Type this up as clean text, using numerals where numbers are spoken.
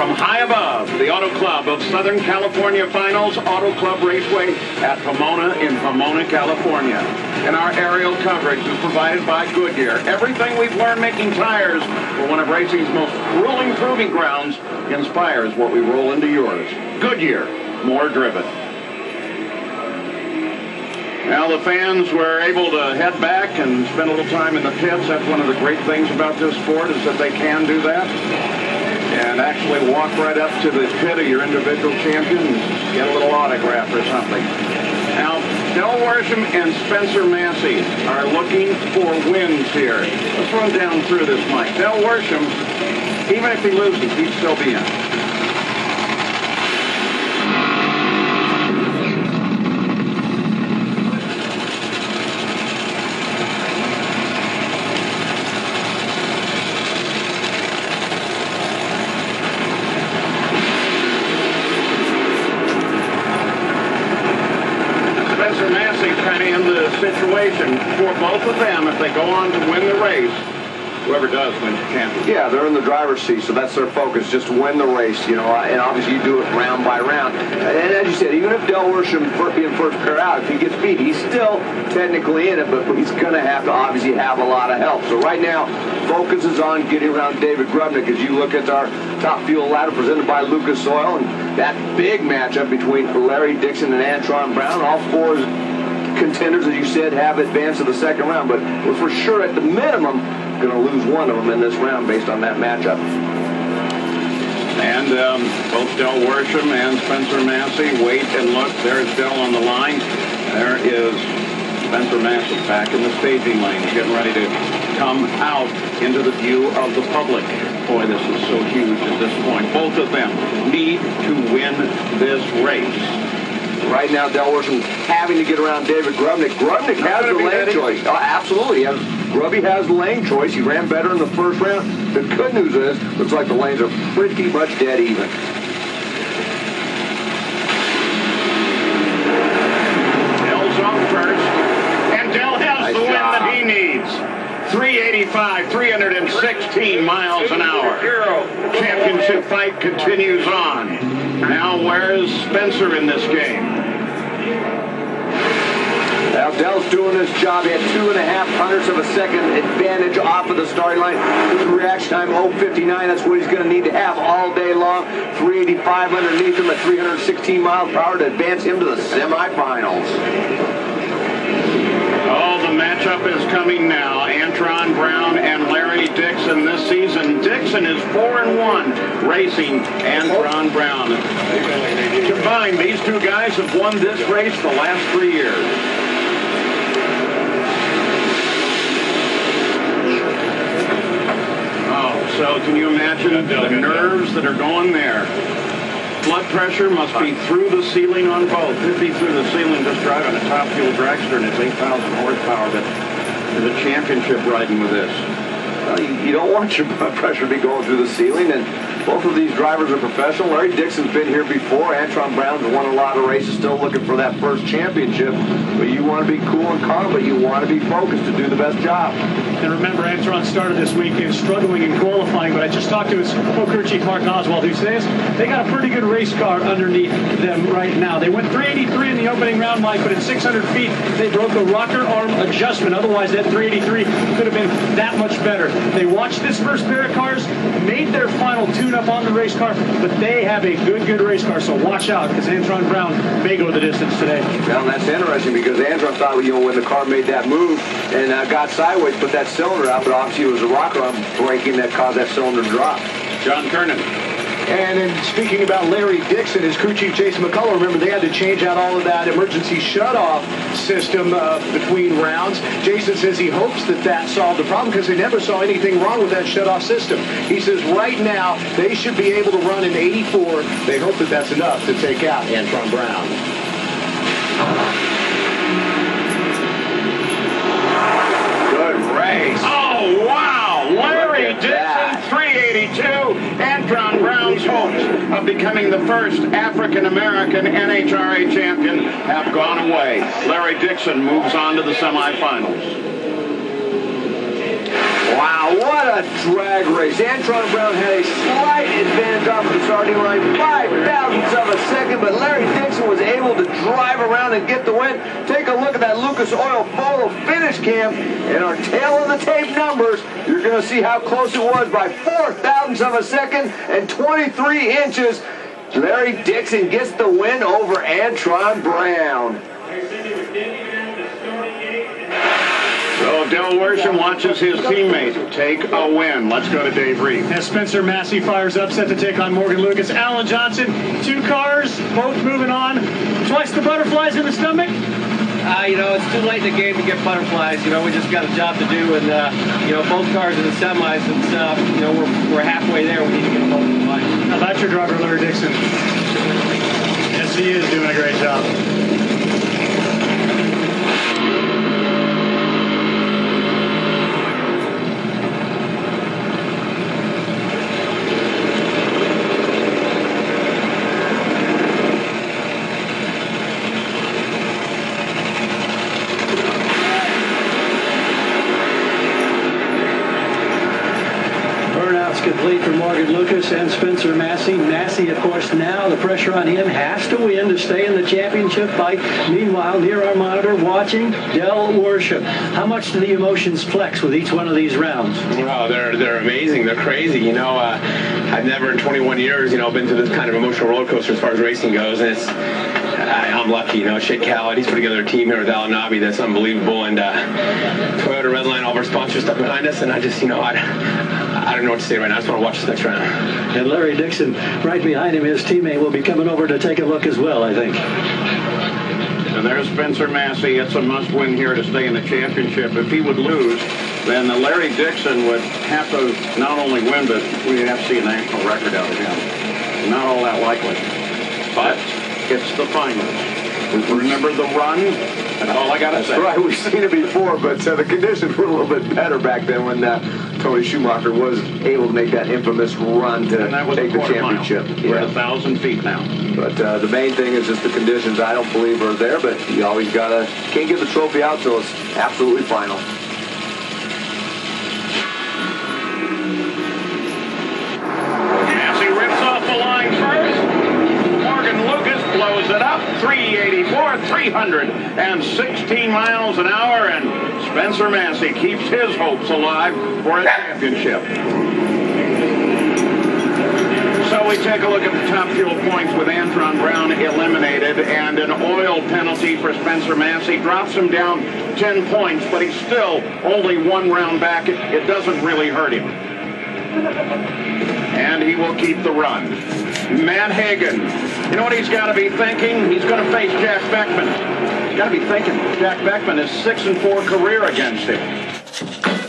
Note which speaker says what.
Speaker 1: From high above, the Auto Club of Southern California Finals Auto Club Raceway at Pomona in Pomona, California. And our aerial coverage is provided by Goodyear. Everything we've learned making tires for one of racing's most grueling proving grounds inspires what we roll into yours. Goodyear, more driven. Now the fans were able to head back and spend a little time in the pits. That's one of the great things about this sport, is that they can do that and actually walk right up to the pit of your individual champion and get a little autograph or something. Now, Del Worsham and Spencer Massey are looking for wins here. Let's run down through this, Mike. Del Worsham, even if he loses, he'd still be in. Situation for both of them. If they go on to win the race, whoever does wins the championship.
Speaker 2: Yeah, they're in the driver's seat, so that's their focus, just to win the race, you know, and obviously you do it round by round. And as you said, even if Del Worsham being first pair out, if he gets beat, he's still technically in it, but he's going to have to obviously have a lot of help. So right now, focus is on getting around David Grubnick. As you look at our top fuel ladder presented by Lucas Oil, and that big matchup between Larry Dixon and Antron Brown, all four contenders, as you said, have advanced to the second round, but we're for sure at the minimum going to lose one of them in this round based on that matchup.
Speaker 1: And both Del Worsham and Spencer Massey wait and look. There's Del on the line. There is Spencer Massey back in the staging lane, getting ready to come out into the view of the public. Boy, this is so huge at this point. Both of them need to win this race.
Speaker 2: Right now, Del Worsham having to get around David Grubnick. Grubnick has the lane choice. Oh, absolutely. Grubby has the lane choice. He ran better in the first round. The good news is, looks like the lanes are pretty much dead even.
Speaker 1: Del's on first, and Del has the win that he needs. 385, 316 miles an hour. Championship fight continues on. Now, where's Spencer in this game?
Speaker 2: Now, Del's doing his job. He had 2.5 hundredths of a second advantage off of the starting line. His reaction time, 0.59. That's what he's going to need to have all day long. 385 underneath him at 316 miles per hour to advance him to the semifinals.
Speaker 1: Oh, the matchup is coming now. Antron Brown and Larry Dixon this season. Dixon is 4-1 racing Antron Brown. Combined, these two guys have won this race the last 3 years. Oh, so can you imagine the nerves that are going there? Blood pressure must be through the ceiling on both. It'd be through the ceiling just driving a top fuel dragster, and it's 8,000 horsepower, but there's a championship riding with this.
Speaker 2: Well, you don't want your blood pressure to be going through the ceiling, and both of these drivers are professional. Larry Dixon's been here before. Antron Brown's won a lot of races, still looking for that first championship. But you want to be cool and calm, but you want to be focused to do the best job.
Speaker 3: And remember, Antron started this weekend struggling in qualifying, but I just talked to his co-crew chief, Mark Oswald, who says they got a pretty good race car underneath them right now. They went 383 in the opening round, Mike, but at 600 feet, they broke a rocker arm adjustment. Otherwise, that 383 could have been that much better. They watched this first pair of cars, made their final tune-up on the race car, but they have a good race car, so watch out, because Antron Brown may go the distance today.
Speaker 2: Well, that's interesting, because Antron thought, you know, when the car made that move and got sideways, put that cylinder out, but obviously it was a rocker arm braking that caused that cylinder to drop.
Speaker 1: John Kernan.
Speaker 4: And in speaking about Larry Dixon, his crew chief Jason McCullough, remember they had to change out all of that emergency shutoff system between rounds. Jason says he hopes that solved the problem because they never saw anything wrong with that shutoff system. He says right now they should be able to run in 84. They hope that that's enough to take out Antron Brown.
Speaker 2: Good race.
Speaker 1: Oh, wow. Larry Dixon, 382. Antron Brown's hopes of becoming the first African-American NHRA champion have gone away. Larry Dixon moves on to the semifinals.
Speaker 2: Wow, what a drag race. Antron Brown had a slight advantage off of the start. and get the win. Take a look at that Lucas Oil photo finish cam and our tail of the tape numbers. You're going to see how close it was by 4/1000ths of a second and 23 inches. Larry Dixon gets the win over Antron Brown.
Speaker 1: So Del Worsham watches his teammate take a win. Let's go to Dave Reed.
Speaker 3: As Spencer Massey fires up, set to take on Morgan Lucas. Alan Johnson, 2 cars, both moving on. Twice the butterflies in the stomach.
Speaker 5: It's too late in the game to get butterflies. We just got a job to do, and both cars in the semis. It's we're halfway there. We need to get both of them.
Speaker 3: How about your driver, Larry Dixon? Yes, he is doing a great job.
Speaker 6: Complete for Morgan Lucas and Spencer Massey. Massey, of course, now the pressure on him has to win to stay in the championship fight. Meanwhile, near our monitor, watching Del Worsham. How much do the emotions flex with each one of these rounds?
Speaker 7: Well, they're amazing. They're crazy. I've never in 21 years, been through this kind of emotional roller coaster as far as racing goes, and I'm lucky. Shake Khaled, he's put together a team here with Alan Nabi that's unbelievable, and Toyota Redline, all of our sponsors stuck behind us, and I just, I don't know what to say right now. I just want to watch this next round.
Speaker 6: And Larry Dixon, right behind him, his teammate will be coming over to take a look as well, I think.
Speaker 1: And there's Spencer Massey. It's a must-win here to stay in the championship. If he would lose, then Larry Dixon would have to not only win, but we'd have to see a national record out of him. Not all that likely. But it's the finals. Remember the run? That's all I got to say.
Speaker 2: Right, we've seen it before, but the conditions were a little bit better back then when Tony Schumacher was able to make that infamous run to take the championship.
Speaker 1: We're at 1,000 feet now.
Speaker 2: But the main thing is just the conditions I don't believe are there, but you always can't give the trophy out till it's absolutely final.
Speaker 1: Massey rips off the line first. Morgan Lucas blows it up, 384, 316 miles an hour, and Spencer Massey keeps his hopes alive for a championship. So we take a look at the top fuel points with Antron Brown eliminated, and an oil penalty for Spencer Massey drops him down 10 points, but he's still only 1 round back. It doesn't really hurt him. And he will keep the run. Matt Hagan, you know what he's got to be thinking? He's going to face Jack Beckman. He's got to be thinking Jack Beckman is 6-4 career against him.